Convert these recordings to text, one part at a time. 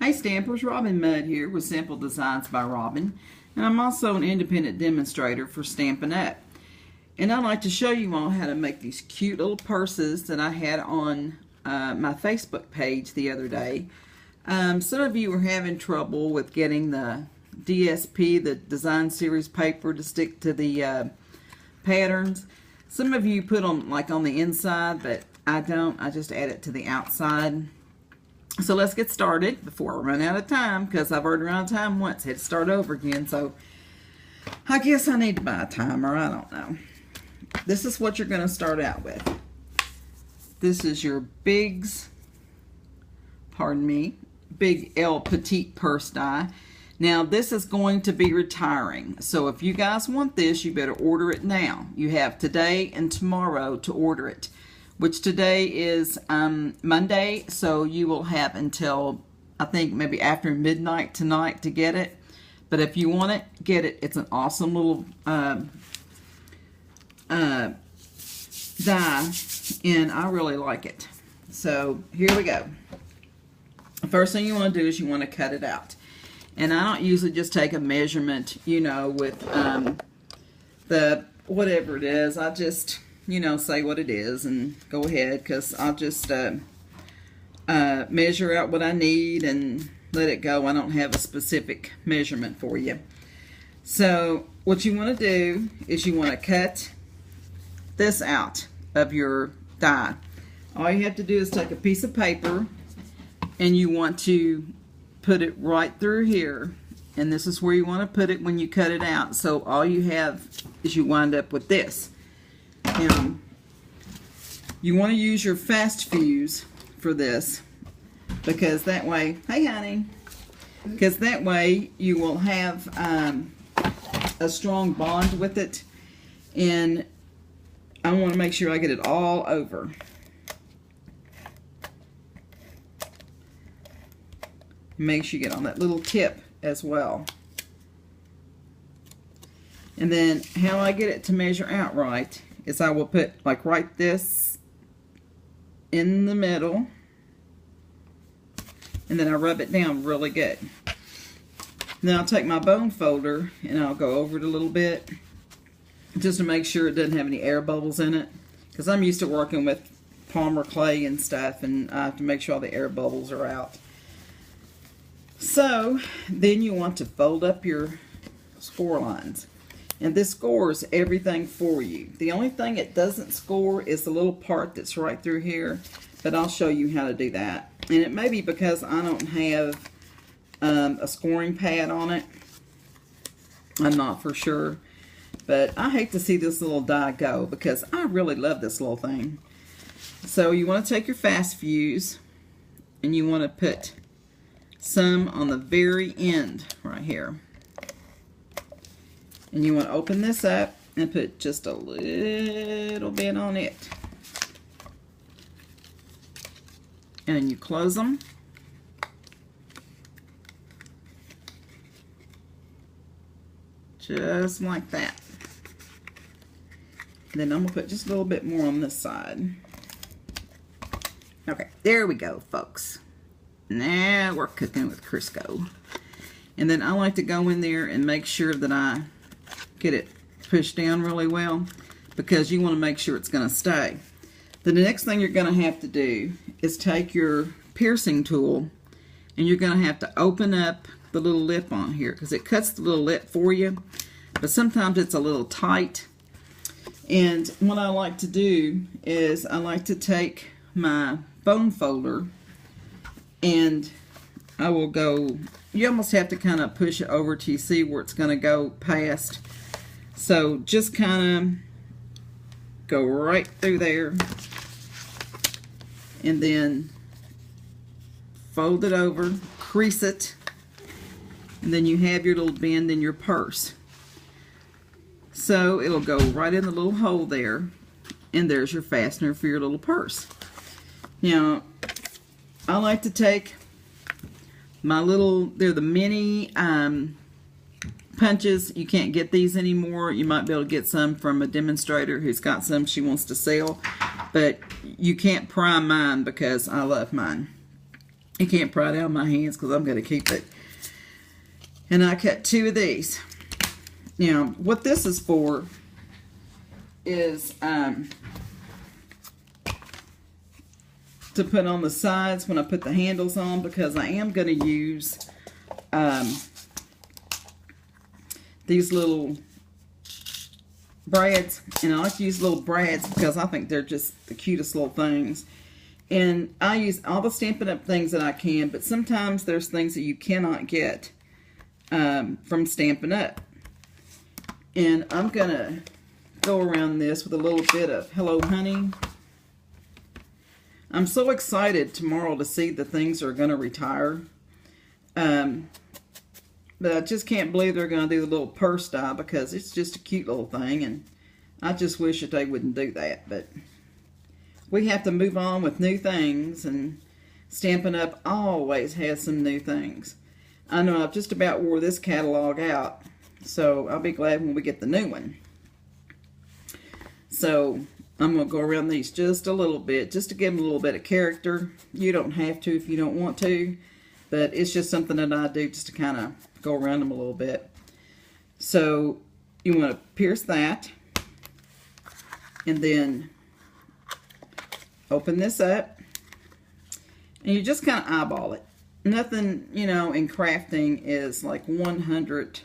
Hey Stampers, Robin Mudd here with Simple Designs by Robin, and I'm also an independent demonstrator for Stampin' Up. And I'd like to show you all how to make these cute little purses that I had on my Facebook page the other day. Some of you were having trouble with getting the DSP, the Design Series paper, to stick to the patterns. Some of you put them like on the inside, but I don't. I just add it to the outside. So let's get started before I run out of time, because I've already run out of time once. Had to start over again, so I guess I need to buy a timer. I don't know. This is what you're going to start out with. This is your Big's, Big L Petite purse die. Now this is going to be retiring, so if you guys want this, you better order it now. You have today and tomorrow to order it, which today is Monday, so you will have until, I think, maybe after midnight tonight to get it. But if you want it, get it. It's an awesome little die, and I really like it. So here we go. The first thing you want to do is you want to cut it out. And I don't usually just take a measurement, you know, with the whatever it is. I just, you know, say what it is and go ahead, because I'll just measure out what I need and let it go. I don't have a specific measurement for you. So what you want to do is you want to cut this out of your die. All you have to do is take a piece of paper and you want to put it right through here, and this is where you want to put it when you cut it out. So all you have is you wind up with this. Now, you want to use your fast fuse for this, because that way, hey honey, because that way you will have a strong bond with it, and I want to make sure I get it all over. Make sure you get on that little tip as well. And then how I get it to measure out right is I will put like right this in the middle, and then I rub it down really good. Then I'll take my bone folder and I'll go over it a little bit just to make sure it doesn't have any air bubbles in it, because I'm used to working with Palmer clay and stuff, and I have to make sure all the air bubbles are out. So then you want to fold up your score lines, and this scores everything for you. The only thing it doesn't score is the little part that's right through here, but I'll show you how to do that. And it may be because I don't have a scoring pad on it. I'm not for sure, but I hate to see this little die go, because I really love this little thing. So you want to take your fast fuse and you want to put some on the very end right here, and you want to open this up and put just a little bit on it, and then you close them, just like that. And then I'm gonna put just a little bit more on this side. Okay, there we go, folks. Now we're cooking with Crisco. And then I like to go in there and make sure that I get it pushed down really well, because you want to make sure it's going to stay. The next thing you're going to have to do is take your piercing tool, and you're going to have to open up the little lip on here, because it cuts the little lip for you, but sometimes it's a little tight. And what I like to do is I like to take my bone folder, and I will go, you almost have to kind of push it over till you see where it's going to go past. So just kind of go right through there, and then fold it over, crease it, and then you have your little bend in your purse. So it'll go right in the little hole there, and there's your fastener for your little purse. Now, I like to take my little, they're the mini punches. You can't get these anymore. You might be able to get some from a demonstrator who's got some she wants to sell, but you can't pry mine because I love mine. You can't pry it out of my hands because I'm going to keep it. And I cut 2 of these. Now, what this is for is to put on the sides when I put the handles on, because I am going to use these little brads, and I like to use little brads because I think they're just the cutest little things. And I use all the Stampin' Up! Things that I can, but sometimes there's things that you cannot get from Stampin' Up! And I'm going to go around this with a little bit of Hello Honey. I'm so excited tomorrow to see the things that are going to retire. But I just can't believe they're going to do the little purse die, because it's just a cute little thing, and I just wish that they wouldn't do that. But we have to move on with new things, and Stampin' Up! Always has some new things. I know I've just about wore this catalog out, so I'll be glad when we get the new one. So I'm going to go around these just a little bit, just to give them a little bit of character. You don't have to if you don't want to, but it's just something that I do just to kind of go around them a little bit. So you want to pierce that, and then open this up, and you just kind of eyeball it. Nothing, you know, in crafting is like 100,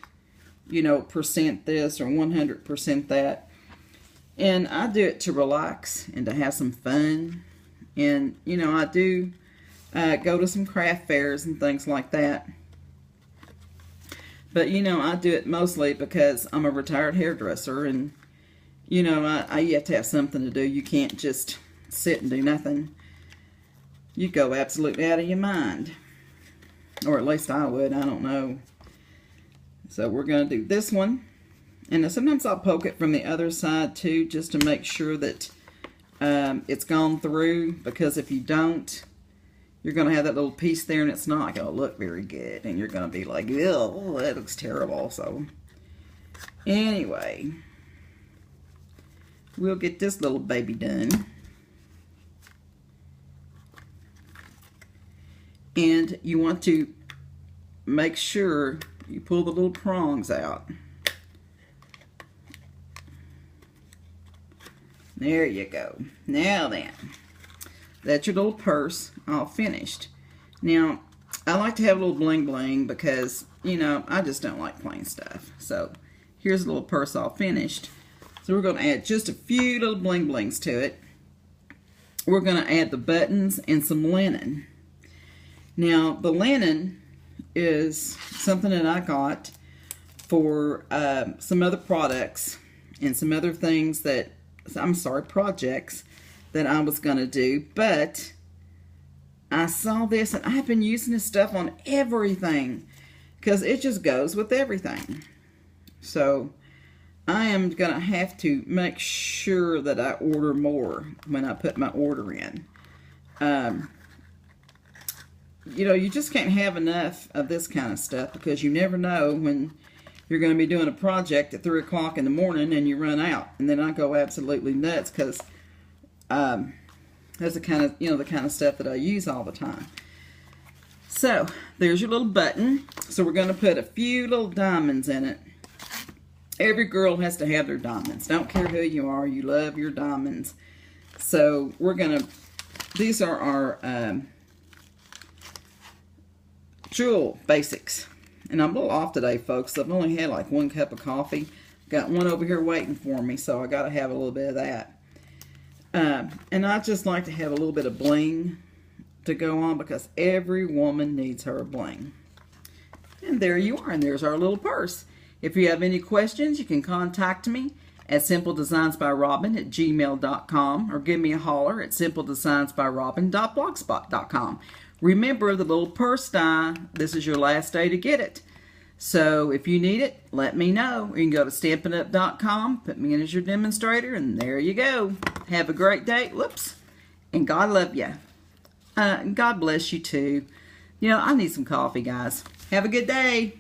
you know, % this or 100% that. And I do it to relax and to have some fun. And, you know, I do go to some craft fairs and things like that. But, you know, I do it mostly because I'm a retired hairdresser. And, you know, you have to have something to do. You can't just sit and do nothing. You go absolutely out of your mind. Or at least I would. I don't know. So we're going to do this one. And sometimes I'll poke it from the other side too, just to make sure that it's gone through. Because if you don't, you're going to have that little piece there, and it's not going to look very good. And you're going to be like, ew, that looks terrible. So anyway, we'll get this little baby done. And you want to make sure you pull the little prongs out. There you go. Now then, that's your little purse all finished. Now, I like to have a little bling bling because, you know, I just don't like plain stuff. So, here's a little purse all finished. So, we're going to add just a few little bling blings to it. We're going to add the buttons and some linen. Now, the linen is something that I got for some other products and some other things that, projects that I was going to do. But I saw this, and I've been using this stuff on everything because it just goes with everything. So I am going to have to make sure that I order more when I put my order in. You know, you just can't have enough of this kind of stuff, because you never know when you're going to be doing a project at 3 o'clock in the morning and you run out. And then I go absolutely nuts because that's the kind of, you know, the kind of stuff that I use all the time. So there's your little button. So we're going to put a few little diamonds in it. Every girl has to have their diamonds. Don't care who you are, you love your diamonds. So we're going to, these are our jewel basics. And I'm a little off today, folks. I've only had like 1 cup of coffee. Got one over here waiting for me, so I got to have a little bit of that. And I just like to have a little bit of bling to go on, because every woman needs her bling. And there you are, and there's our little purse. If you have any questions, you can contact me at simpledesignsbyrobin@gmail.com, or give me a holler at simpledesignsbyrobin.blogspot.com. Remember, the little purse die, this is your last day to get it. So if you need it, let me know. You can go to stampinup.com, put me in as your demonstrator, and there you go. Have a great day. Whoops. And God love you. God bless you too. You know, I need some coffee, guys. Have a good day.